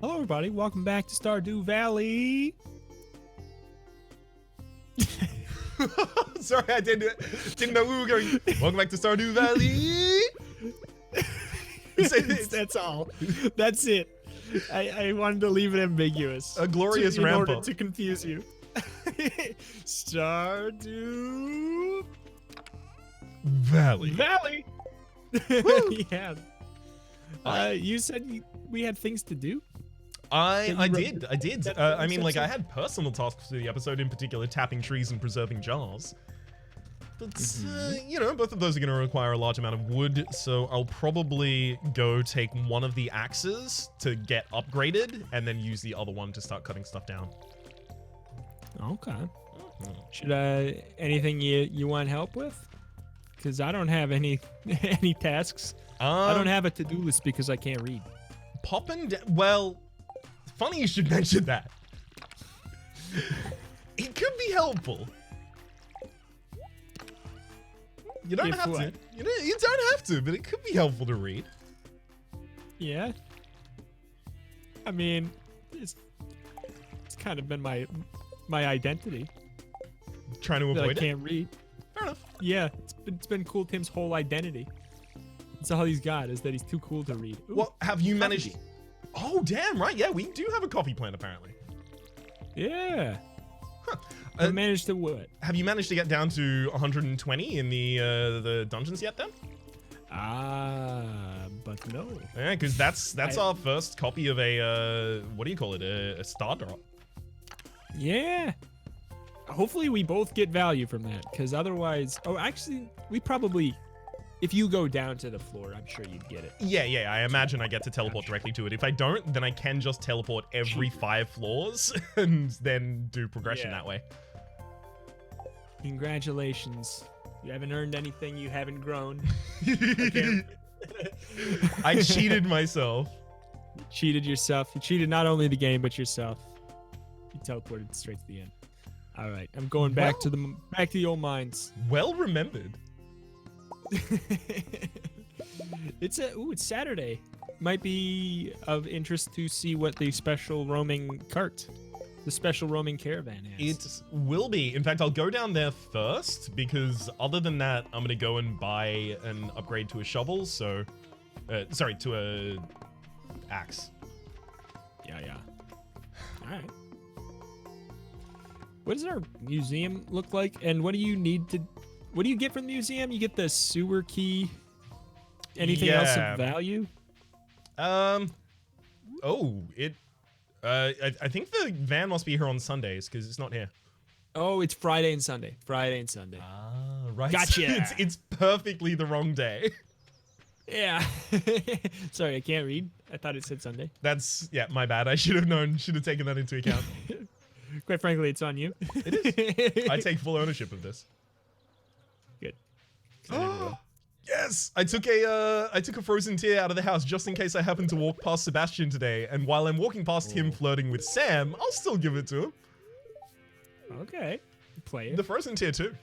Hello, everybody. Welcome back to Stardew Valley. Sorry, I didn't know we were going. Welcome back to Stardew Valley. That's all. That's it. I wanted to leave it ambiguous. A glorious in ramp order up. to confuse you. Stardew Valley. Yeah. You said we had things to do? I did. I mean, like, I had personal tasks for the episode, in particular, tapping trees and preserving jars. But, you know, both of those are going to require a large amount of wood, so I'll probably go take one of the axes to get upgraded, and then use the other one to start cutting stuff down. Okay. Should anything you want help with? Because I don't have any tasks. I don't have a to-do list because I can't read. Well, funny you should mention that. It could be helpful. You don't have to. You don't have to, but it could be helpful to read. Yeah. I mean, it's kind of been my identity. Trying to avoid I can't read. Fair enough. Yeah, it's been Cool Tim's whole identity. That's all he's got, is that he's too cool to read. Ooh, well, have you managed? Oh, damn, right. Yeah, we do have a coffee plant, apparently. Yeah. Huh. I managed to what? Have you managed to get down to 120 in the dungeons yet, then? But no. Yeah, because that's our first copy of a, what do you call it? A star drop. Yeah. Hopefully we both get value from that, because otherwise... Oh, actually, we probably... If you go down to the floor, I'm sure you'd get it. Yeah, I imagine I get to teleport directly to it. If I don't, then I can just teleport every 5 floors and then do progression that way. Congratulations. You haven't earned anything, you haven't grown. I cheated myself. You cheated yourself. You cheated not only the game, but yourself. You teleported straight to the end. All right, I'm going back to the old mines. Well remembered. It's Saturday. Might be of interest to see what the special roaming caravan has. It will be. In fact, I'll go down there first, because other than that, I'm gonna go and buy an upgrade to a shovel. So, sorry, to a axe. Yeah. All right. What does our museum look like? And what do you need to? What do you get from the museum? You get the sewer key. Anything else of value? I think the van must be here on Sundays because it's not here. Oh, it's Friday and Sunday. Ah, right. Gotcha. It's perfectly the wrong day. Yeah. Sorry, I can't read. I thought it said Sunday. Yeah, my bad. I should have known. Should have taken that into account. Quite frankly, it's on you. It is. I take full ownership of this. Good. Yes, I took a frozen tear out of the house just in case I happen to walk past Sebastian today, and while I'm walking past him flirting with Sam, I'll still give it to him. Okay, play it. The frozen tear too.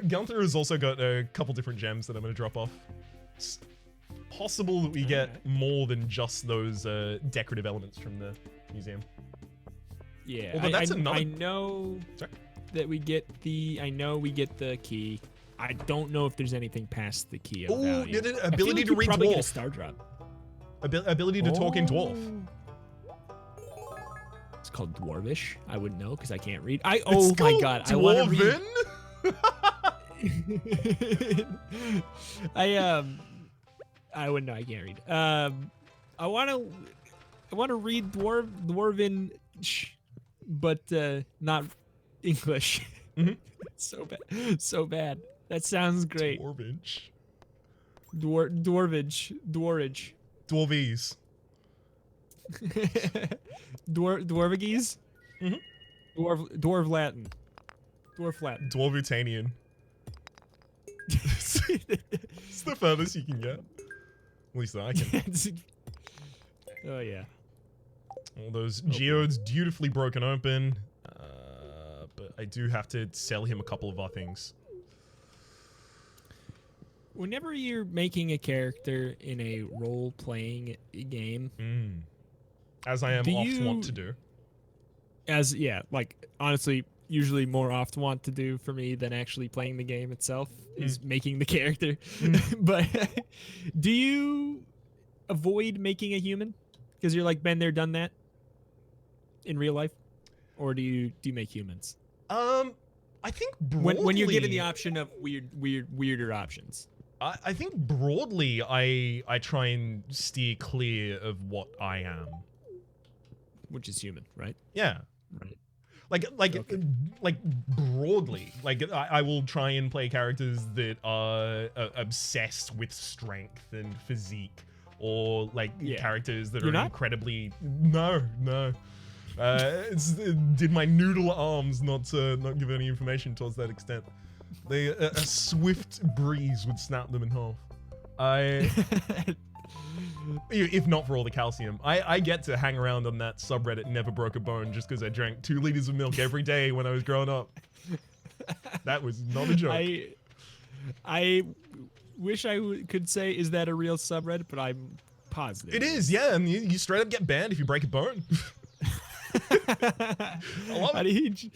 Gunther has also got a couple different gems that I'm going to drop off. It's possible that we get more than just those decorative elements from the museum. Yeah, although that's another. I know that we get the. I know we get the key. I don't know if there's anything past the key of value. Ability to read probably dwarf. Get a star drop. Ability to talk in dwarf. It's called dwarvish. I wouldn't know because I can't read. Oh my god! Dwarven? I want to read. I wouldn't know. I can't read. I want to read dwarven, but not English. Mm-hmm. So bad. That sounds great. Dwarvish. Dwarvish. Dwarvies. Dwarvigies? Mm-hmm. Dwarf Latin. Dwarvutanian. It's the furthest you can get. At least that I can. Oh, yeah. All those geodes dutifully broken open. But I do have to sell him a couple of our things. Whenever you're making a character in a role-playing game, as I am oft want to do. Like honestly, usually more oft want to do for me than actually playing the game itself is making the character. But do you avoid making a human because you're like been there, done that in real life, or do you make humans? I think broadly, when you're given the option of weirder options. I think broadly, I try and steer clear of what I am, which is human, right? Yeah, right. Like broadly, like I will try and play characters that are obsessed with strength and physique, or like characters that are incredibly no. Did my noodle arms not give any information towards that extent? A swift breeze would snap them in half. If not for all the calcium, I get to hang around on that subreddit Never Broke a Bone just because I drank 2 liters of milk every day when I was growing up. That was not a joke. I wish I could say, is that a real subreddit? But I'm positive. It is, yeah. And you straight up get banned if you break a bone. I love it.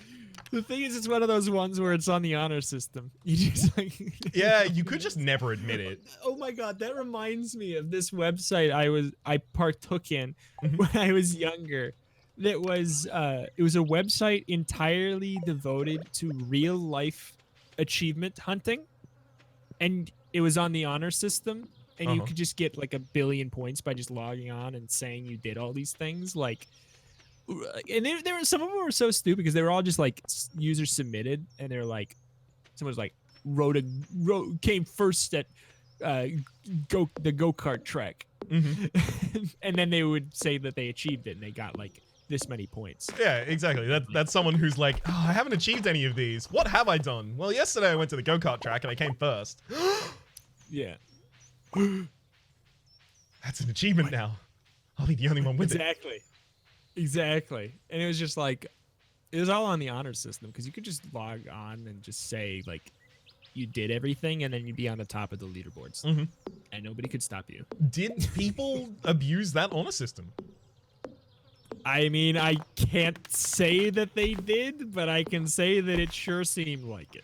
The thing is, it's one of those ones where it's on the honor system. You just like yeah, you could just never admit it. Oh my god, that reminds me of this website I partook in when I was younger. That was it was a website entirely devoted to real life achievement hunting, and it was on the honor system, and you could just get like 1 billion points by just logging on and saying you did all these things, like. And there were some of them were so stupid because they were all just like user submitted, and they're like, someone was like came first at the go-kart track, and then they would say that they achieved it and they got like this many points. Yeah, exactly. That's someone who's like, oh, I haven't achieved any of these. What have I done? Well, yesterday I went to the go-kart track and I came first. Yeah. That's an achievement now. I'll be the only one with it. Exactly. And it was just like, it was all on the honor system because you could just log on and just say like you did everything, and then you'd be on the top of the leaderboards, and nobody could stop you. Did people abuse that honor system? I mean, I can't say that they did, but I can say that it sure seemed like it.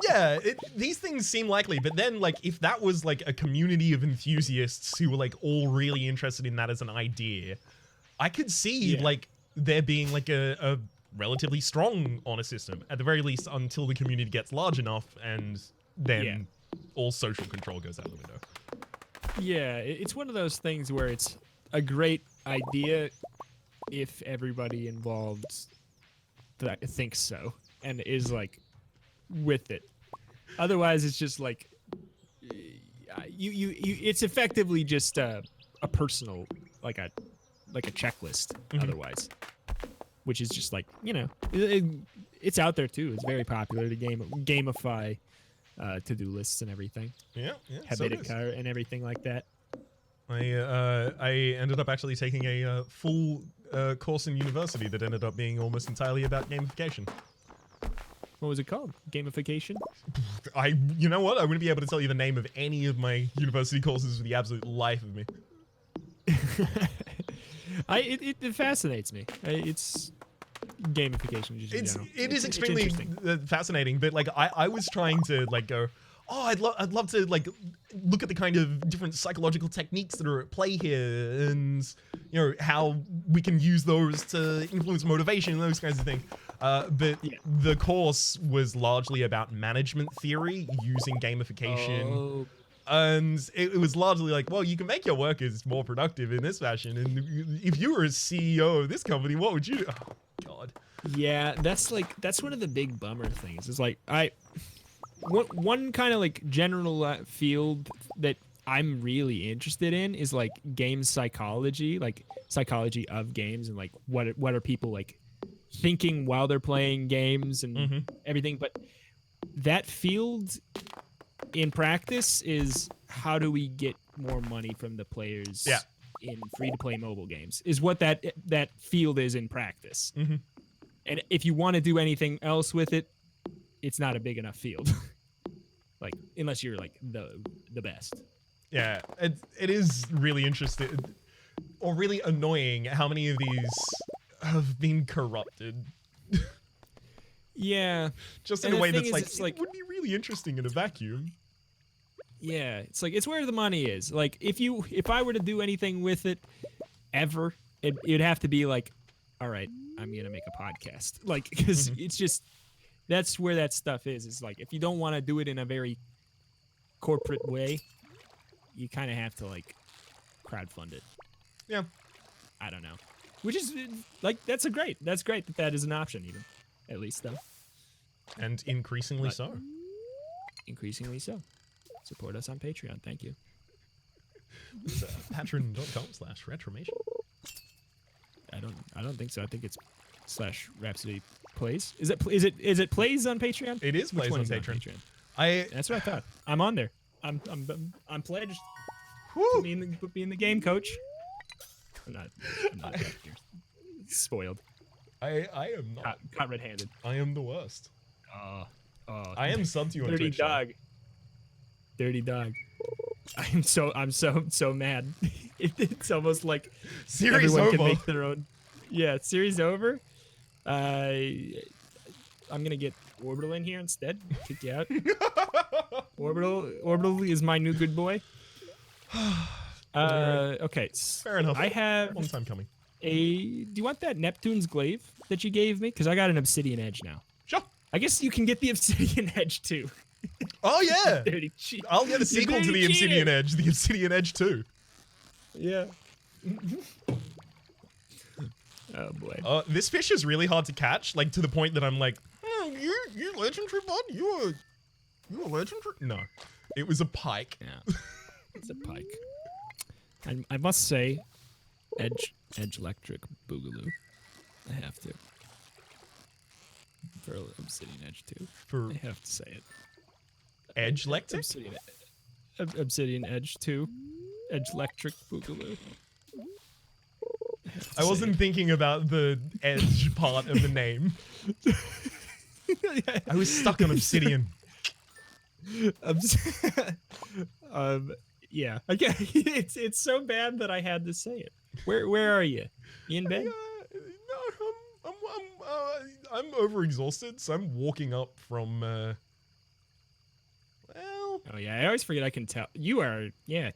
Yeah, these things seem likely, but then like if that was like a community of enthusiasts who were like all really interested in that as an idea, I could see like there being like a relatively strong honor system, at the very least until the community gets large enough, and then all social control goes out the window. Yeah, it's one of those things where it's a great idea if everybody involved thinks so and is like with it. Otherwise, it's just like it's effectively just a personal like a checklist otherwise, which is just like, you know, it's out there too. It's very popular to gamify to-do lists and everything. Yeah, Habitica and everything like that. I ended up actually taking a full course in university that ended up being almost entirely about gamification. What was it called? Gamification? You know what? I wouldn't be able to tell you the name of any of my university courses for the absolute life of me. It fascinates me. It's gamification. It is extremely fascinating, but like I was trying to like go, oh, I'd love to like look at the kind of different psychological techniques that are at play here, and you know how we can use those to influence motivation and those kinds of things. But the course was largely about management theory using gamification. Oh. And it was largely like, well, you can make your workers more productive in this fashion. And if you were a CEO of this company, what would you do? Oh, God. Yeah, that's one of the big bummer things. It's like, one kind of like general field that I'm really interested in is like game psychology, like psychology of games, and like what are people like thinking while they're playing games and everything. But that field in practice is how do we get more money from the players in free-to-play mobile games is what that field is in practice. And if you want to do anything else with it, it's not a big enough field. Like, unless you're like the best. Yeah, it is really interesting. or really annoying how many of these have been corrupted. Yeah. Just in And a the way thing that's is, like, it's it like, would be really interesting in a vacuum. yeah, it's like, it's where the money is. Like, if I were to do anything with it ever, it'd have to be like, all right, I'm gonna make a podcast. Like, because it's just, that's where that stuff is like, if you don't want to do it in a very corporate way, you kind of have to like crowdfund it. Yeah. I don't know. Which is like, that's great that is an option, even, at least though. And increasingly so. Increasingly so. Support us on Patreon. Thank you. Patreon.com/retromation. I don't think so. I think it's /Rhapsody plays. Is it plays on Patreon? It is plays on Patreon. That's what I thought. I'm on there. I'm pledged. Whew. Put me in the game, coach. I'm not spoiled. I am not. Caught red-handed. I am the worst. I am sub to you on Dirty Twitch. dog. Dirty dog. I'm so mad. It's almost like Series everyone over. can make their own. Yeah, series over. I'm gonna get Orbital in here instead. Kick you out. Orbital is my new good boy. Okay. Fair enough. I have Long time coming. do you want that Neptune's glaive that you gave me? Because I got an obsidian edge now. Sure. I guess you can get the obsidian edge too. Oh yeah. Dirty cheat. I'll get a sequel to the Obsidian Edge, the Obsidian Edge 2. Yeah. Oh boy. This fish is really hard to catch, like to the point that I'm like, you legendary bud? You a legendary? No. It was a pike. Yeah. It's a pike. I must say, Edge Electric Boogaloo. I have to. For Obsidian Edge 2. For I have to say it. Edge Electric? Obsidian Edge 2. Edge Electric Boogaloo. I wasn't thinking about the edge part of the name. I was stuck on Obsidian. Yeah. Again, it's so bad that I had to say it. Where are you? You in bed? No, I'm overexhausted, so I'm walking up from. Well. Oh yeah, I always forget I can tell. You are. Yeah.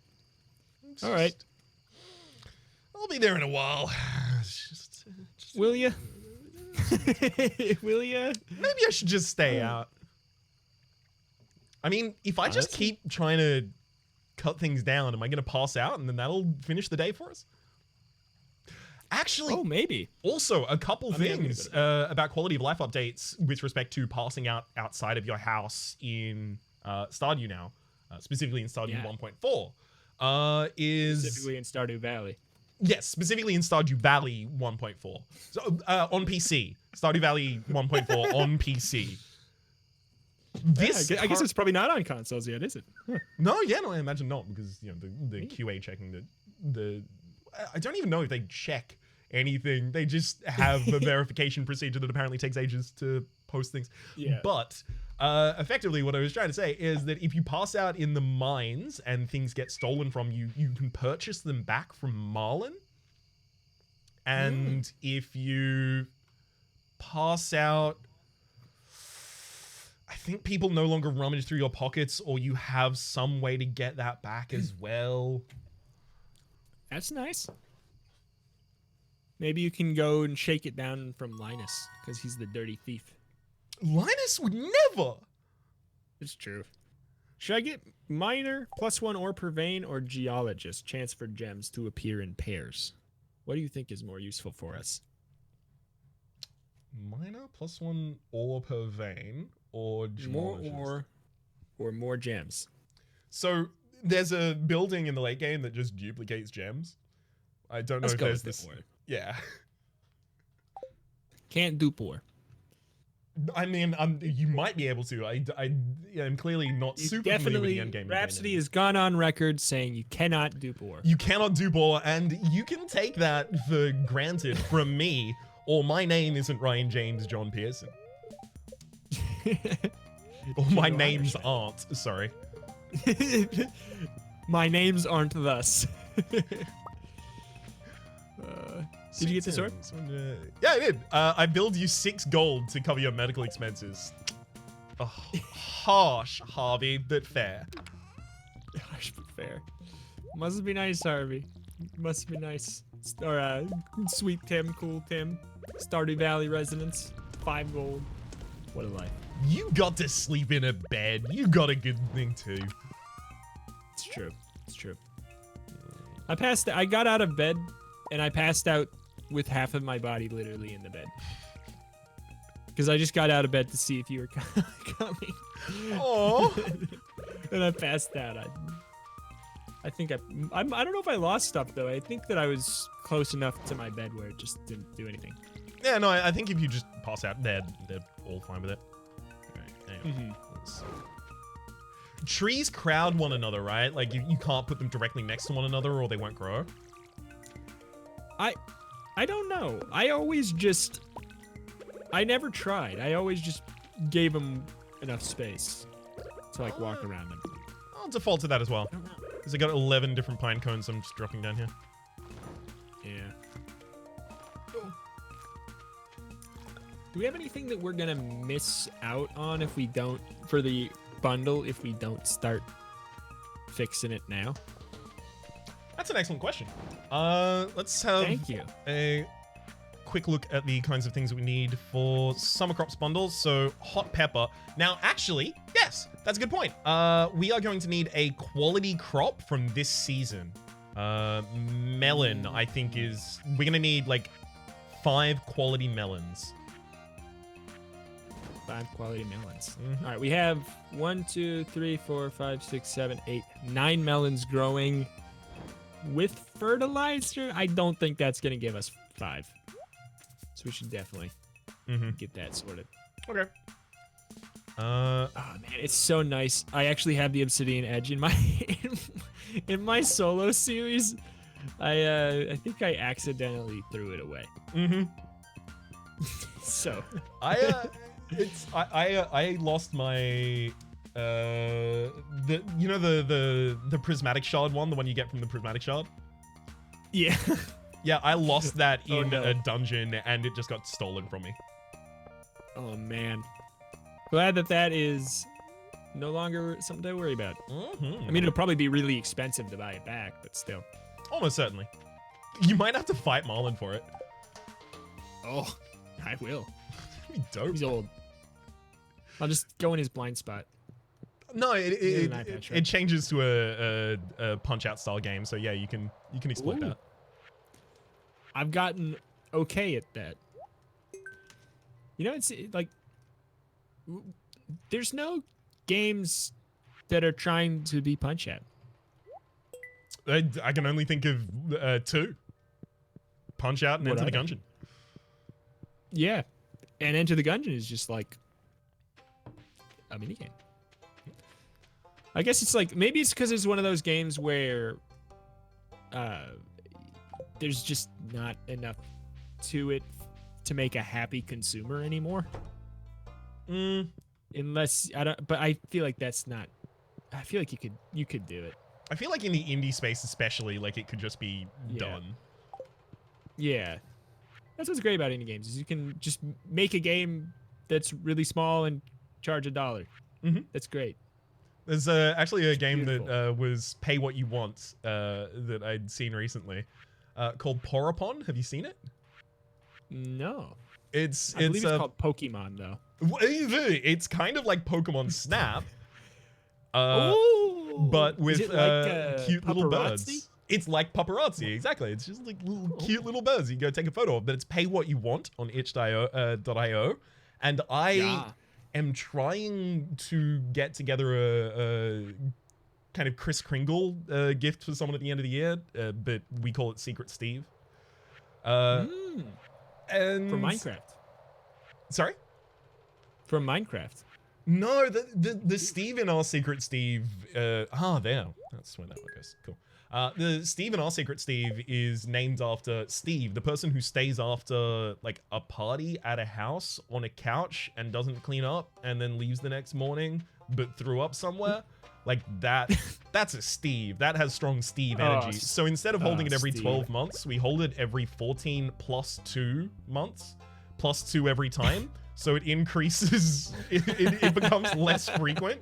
All right. I'll be there in a while. Will you? Will you? Maybe I should just stay out. I mean, if I just keep trying to cut things down, am I going to pass out and then that'll finish the day for us? Actually, maybe. Also, a couple things about quality of life updates with respect to passing out outside of your house in Stardew now, specifically in Stardew 1.4, is... Specifically in Stardew Valley. Yes, specifically in Stardew Valley 1.4. So, on PC. Stardew Valley 1.4 on PC. I guess it's probably not on consoles yet, is it? Huh. No, I imagine not, because the QA checking I don't even know if they check anything. They just have a verification procedure that apparently takes ages to post things. Yeah. But effectively, what I was trying to say is that if you pass out in the mines and things get stolen from you, you can purchase them back from Marlin. And if you pass out, I think people no longer rummage through your pockets, or you have some way to get that back as well. That's nice. Maybe you can go and shake it down from Linus, because he's the dirty thief. Linus would never! It's true. Should I get Miner, +1 ore per vein, or Geologist, chance for gems to appear in pairs? What do you think is more useful for us? Miner, +1 ore per vein, or Geologist? More ore, or more gems. So, there's a building in the late game that just duplicates gems. I don't know if there's this... Yeah. Can't dupe ore. I mean, you might be able to. I'm clearly not super familiar with the endgame. Rhapsody has gone on record saying you cannot dupe ore. You cannot dupe ore, and you can take that for granted from me, or my name isn't Ryan James John Pearson. Or my names aren't. Sorry. My names aren't thus. Did you get the sword? Yeah, I did. I billed you 6 gold to cover your medical expenses. Oh, harsh, Harvey, but fair. Harsh but fair. Must be nice, Harvey. Must be nice. Or sweet Tim, cool Tim. Stardew Valley residents. 5 gold. What a life. You got to sleep in a bed. You got a good thing too. It's true. It's true. I got out of bed and I passed out with half of my body literally in the bed. Because I just got out of bed to see if you were coming. Oh. And I passed out. I think I don't know if I lost stuff though. I think that I was close enough to my bed where it just didn't do anything. Yeah, no, I think if you just pass out, they're all fine with it. All right, anyway. Trees crowd one another, right? Like you can't put them directly next to one another or they won't grow. I don't know. I never tried. I always just gave them enough space to like walk around them. I'll default to that as well. Because I got 11 different pine cones I'm just dropping down here. Yeah. Do we have anything that we're gonna miss out on if we don't, for the bundle, if we don't start fixing it now? That's an excellent question. Let's have Thank you. A quick look at the kinds of things that we need for summer crops bundles. So hot pepper. Now, actually, yes, that's a good point. We are going to need a quality crop from this season. Melon, I think we're gonna need like 5 quality melons. 5 quality melons. All right, we have 1, 2, 3, 4, 5, 6, 7, 8, 9 melons growing with fertilizer. I don't think that's gonna give us 5. So we should definitely get that sorted. Okay. Oh man, it's so nice. I actually have the obsidian edge in my in my solo series. I think I accidentally threw it away. So I lost my the prismatic shard one, the one you get from the prismatic shard. Yeah. Yeah, I lost that in no. a dungeon and it just got stolen from me. Oh man. Glad that is no longer something to worry about. I mean, it'll probably be really expensive to buy it back, but still. Almost certainly. You might have to fight Marlin for it. Oh, I will. That'd be dope. He's old. I'll just go in his blind spot. No, it changes to a punch-out style game, so yeah, you can exploit that. I've gotten okay at that. You know, it's like there's no games that are trying to be Punch-Out. I can only think of 2. Punch-Out and Enter the Gungeon. Yeah, and Enter the Gungeon is just like a minigame. I guess it's like, maybe it's because it's one of those games where there's just not enough to it to make a happy consumer anymore. Unless but I feel like that's not. I feel like you could do it. I feel like in the indie space, especially, like it could just be done. Yeah, that's what's great about indie games is you can just make a game that's really small and charge $1. That's great. There's actually a game that was pay what you want that I'd seen recently called Porapon. Have you seen it? No. I believe it's called Pokemon though. It's kind of like Pokemon Snap, Ooh, but with like, cute little paparazzi? birds. It's like paparazzi, exactly. It's just like little cute little birds you go take a photo of, but it's pay what you want on itch.io, and I am trying to get together a kind of Kris Kringle gift for someone at the end of the year, but we call it Secret Steve. And from Minecraft. Sorry? From Minecraft. No, the Steve in our Secret Steve. There. That's where that one goes. Cool. The Steve in our Secret Steve is named after Steve, the person who stays after like a party at a house on a couch and doesn't clean up and then leaves the next morning but threw up somewhere. Like that's a Steve. That has strong Steve energy. So instead of holding it every 12 months, we hold it every 14 plus 2 months, plus 2 every time. So it increases, it becomes less frequent.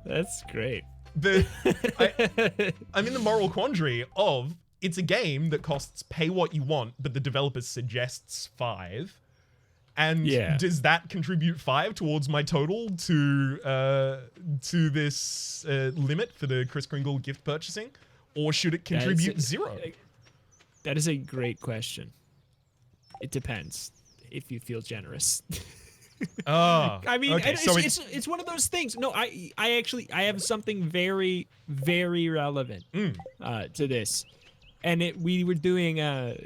That's great. I'm in the moral quandary of, it's a game that costs pay what you want, but the developer suggests 5. And does that contribute 5 towards my total to this limit for the Kris Kringle gift purchasing? Or should it contribute 0? That is a great question. It depends if you feel generous. I mean, okay, it's one of those things. No, I have something very, very relevant to this, and we were doing a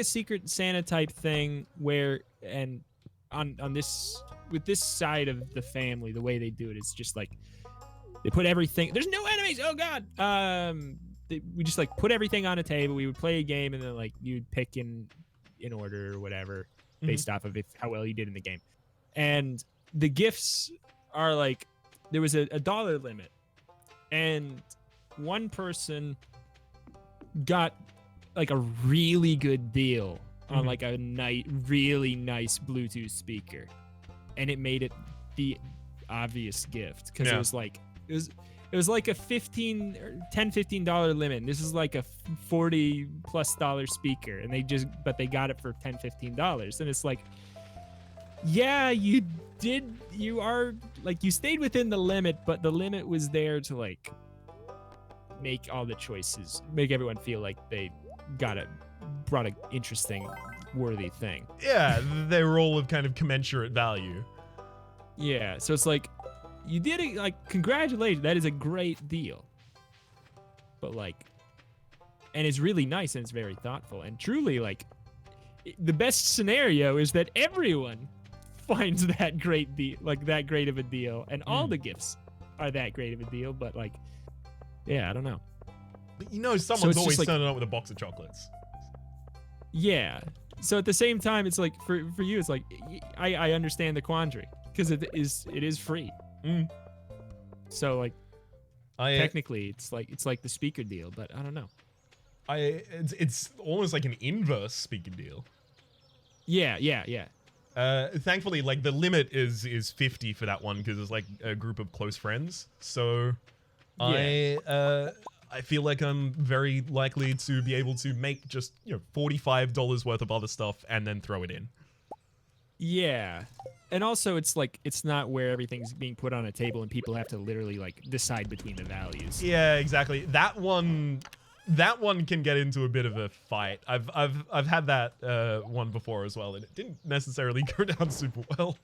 Secret Santa type thing where, and on this, with this side of the family, the way they do it is just like they put everything. There's no enemies. Oh God. We just like put everything on a table. We would play a game, and then like you'd pick in order or whatever based off of how well you did in the game. And the gifts are like, there was a dollar limit, and one person got like a really good deal on like a really nice Bluetooth speaker, and it made it the obvious gift because it was like it was like a $15 limit, and this is like a $40+ speaker, and they got it for $10-15, and it's like, yeah, you stayed within the limit, but the limit was there to like make all the choices, make everyone feel like they brought an interesting, worthy thing. Yeah, they were all of kind of commensurate value. Yeah, so it's like, you did it, like, congratulations, that is a great deal. But like, and it's really nice, and it's very thoughtful, and truly, like, the best scenario is that everyone finds that great deal, like that great of a deal, and all the gifts are that great of a deal. But like, yeah, I don't know. But you know, someone's always turning up with a box of chocolates. Yeah. So at the same time, it's like for you, it's like I understand the quandary because it is free. So like, technically, it's like the speaker deal, but I don't know. It's almost like an inverse speaker deal. Yeah. Thankfully, like the limit is 50 for that one because it's like a group of close friends. So I feel like I'm very likely to be able to make just, $45 worth of other stuff and then throw it in. Yeah. And also it's like, it's not where everything's being put on a table and people have to literally like decide between the values. Yeah, exactly. That one can get into a bit of a fight. I've had that one before as well, and it didn't necessarily go down super well.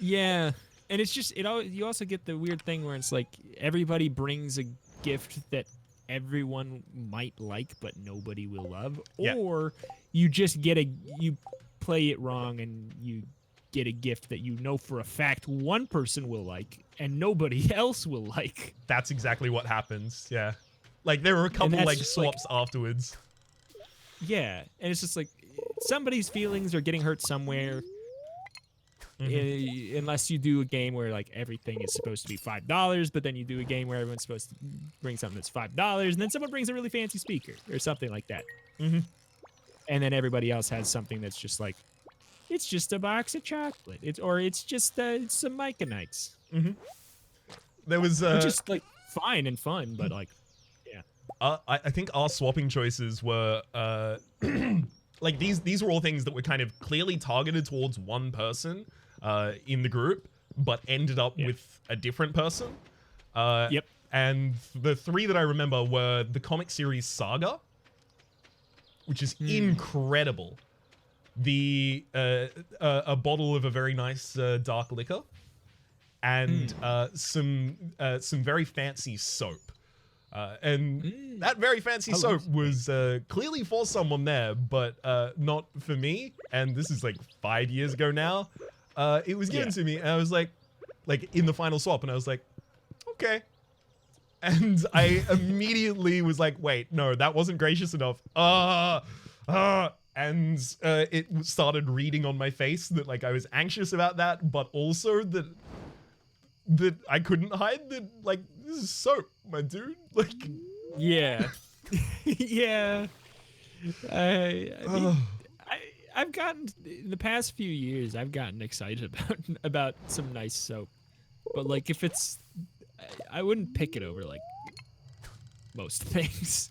Yeah. And it's just, you also get the weird thing where it's like everybody brings a gift that everyone might like but nobody will love, or you just you play it wrong and you get a gift that you know for a fact one person will like and nobody else will like. That's exactly what happens. Yeah, like there were a couple like swaps afterwards. Yeah, and it's just like somebody's feelings are getting hurt somewhere. Unless you do a game where like everything is supposed to be $5, but then you do a game where everyone's supposed to bring something that's $5, and then someone brings a really fancy speaker or something like that. And then everybody else has something that's just like, it's just a box of chocolate. It's just some Myconites. There was which is like fine and fun, but like, yeah. I think our swapping choices were like these were all things that were kind of clearly targeted towards one person in the group, but ended up with a different person. And the 3 that I remember were the comic series Saga, which is incredible. The a bottle of a very nice dark liquor, and some very fancy soap. And that very fancy soap was clearly for someone there, but not for me. And this is like 5 years ago now. It was given to me, and I was like in the final swap, and I was like, okay. And I immediately was like, wait, no, that wasn't gracious enough. And it started reading on my face that like I was anxious about that, but also that that I couldn't hide that, like, this is soap, my dude. Like, Yeah. Yeah. I mean, I've gotten in the past few years. I've gotten excited about some nice soap, but like if it's, I wouldn't pick it over like most things.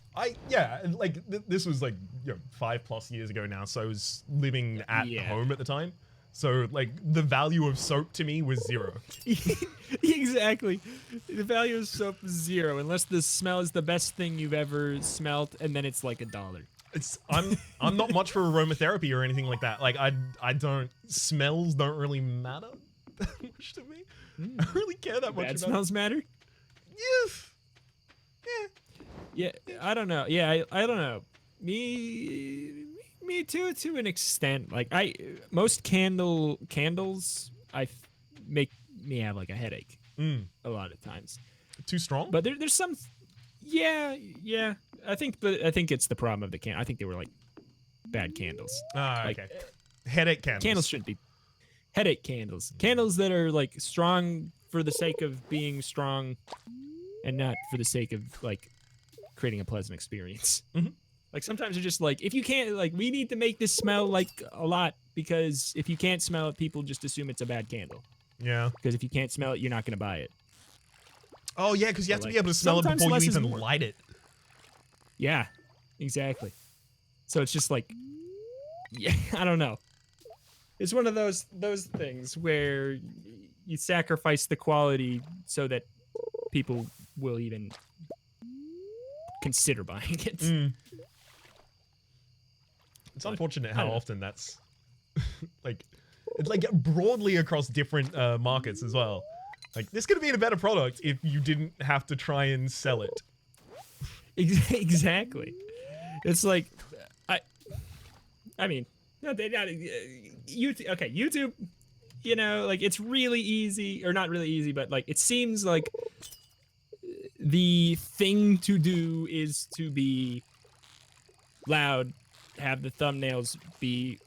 yeah, and like this was like 5+ years ago now, so I was living at Yeah. home at the time. So like the value of soap to me was 0. Exactly. The value of soap is 0 unless the smell is the best thing you've ever smelled, and then it's like $1. I'm not much for aromatherapy or anything like that. Like I don't, smells don't really matter that much to me. I don't really care that much Bad about smells matter? Yeah. Yeah, I don't know. Yeah, I don't know. Me too, to an extent. Like most candles make me have like a headache a lot of times. Too strong? But there's some, yeah. I think it's the problem of the can. I think they were like bad candles. Okay. Headache candles. Candles shouldn't be headache candles. Candles that are like strong for the sake of being strong, and not for the sake of like creating a pleasant experience. Like sometimes you're just like, if you can't, like, we need to make this smell like a lot, because if you can't smell it, people just assume it's a bad candle. Yeah. Because if you can't smell it, you're not gonna buy it. Oh yeah, because you have to be able to smell it before you even light it. Yeah, exactly. So it's just like, yeah, I don't know. It's one of those things where you sacrifice the quality so that people will even consider buying it. It's unfortunate how often that's like, it's like broadly across different markets as well. Like, this could have been a better product if you didn't have to try and sell it. Exactly. It's like, I mean, YouTube, okay, YouTube, you know, like it's really easy, or not really easy, but like it seems like the thing to do is to be loud, have the thumbnails be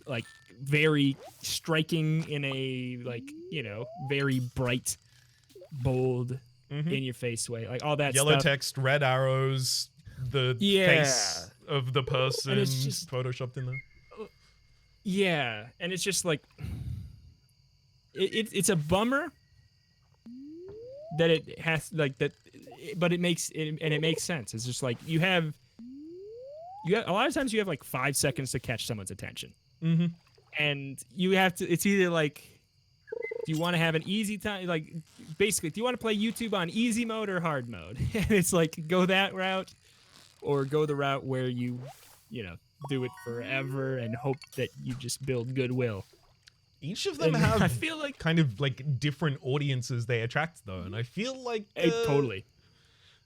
like very striking in a, like, you know, very bright, bold, in your face way, like all that yellow stuff. text, red arrows, the face of the person just photoshopped in there. Yeah, and it's just like it's a bummer that it has like that, but it makes sense. It's just like you have a lot of times you have like 5 seconds to catch someone's attention, and you have to. It's either like, do you want to have an easy time, like basically, do you want to play YouTube on easy mode or hard mode? And it's like, go that route, or go the route where you know, do it forever and hope that you just build goodwill. Each of them have, I feel like, kind of like different audiences they attract though, and I feel like totally.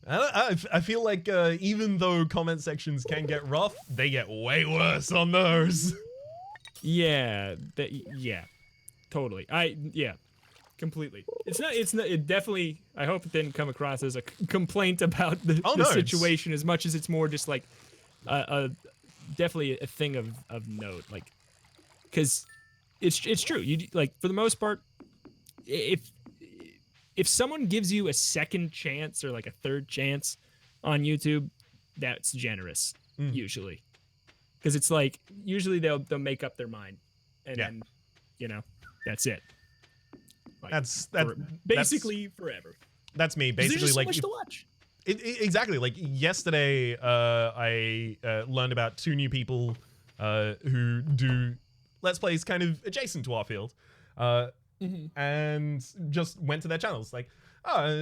I feel like even though comment sections can get rough, they get way worse on those. Yeah, totally. Completely. It's not. It definitely. I hope it didn't come across as a complaint about the situation as much as it's more just like definitely a thing of note. Like, because it's true. You like, for the most part, if someone gives you a second chance or like a third chance on YouTube, that's generous usually, because it's like usually they'll make up their mind, and then, you know, that's it. Like, that's basically forever. That's me. Basically, there's just like, so much to watch. Exactly. Like yesterday, I learned about 2 new people who do Let's Plays kind of adjacent to our field, and just went to their channels. Like,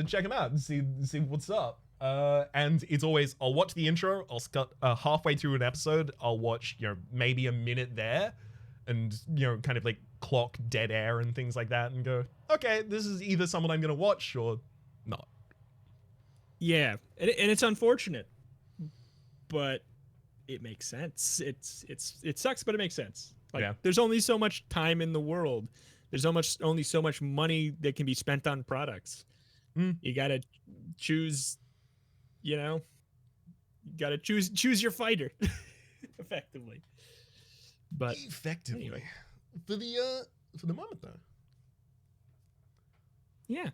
check them out and see what's up. And it's always, I'll watch the intro. I'll cut halfway through an episode. I'll watch, you know, maybe a minute there, and, you know, kind of like clock dead air and things like that, and go, okay, this is either someone I'm gonna watch or not. Yeah, and it's unfortunate, but it makes sense. It sucks, but it makes sense. Like, there's only so much time in the world. There's only so much money that can be spent on products. You gotta choose. You know, you gotta choose your fighter, effectively. But effectively, anyway. for the moment though, Yeah.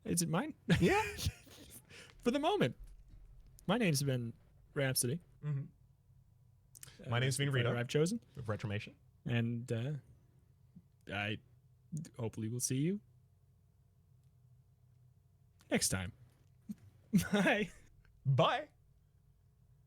Is it mine? Yeah. For the moment. My name's been Rhapsody. My name's been Reto. I've chosen. Of Retromation. And I hopefully will see you next time. Bye. Bye.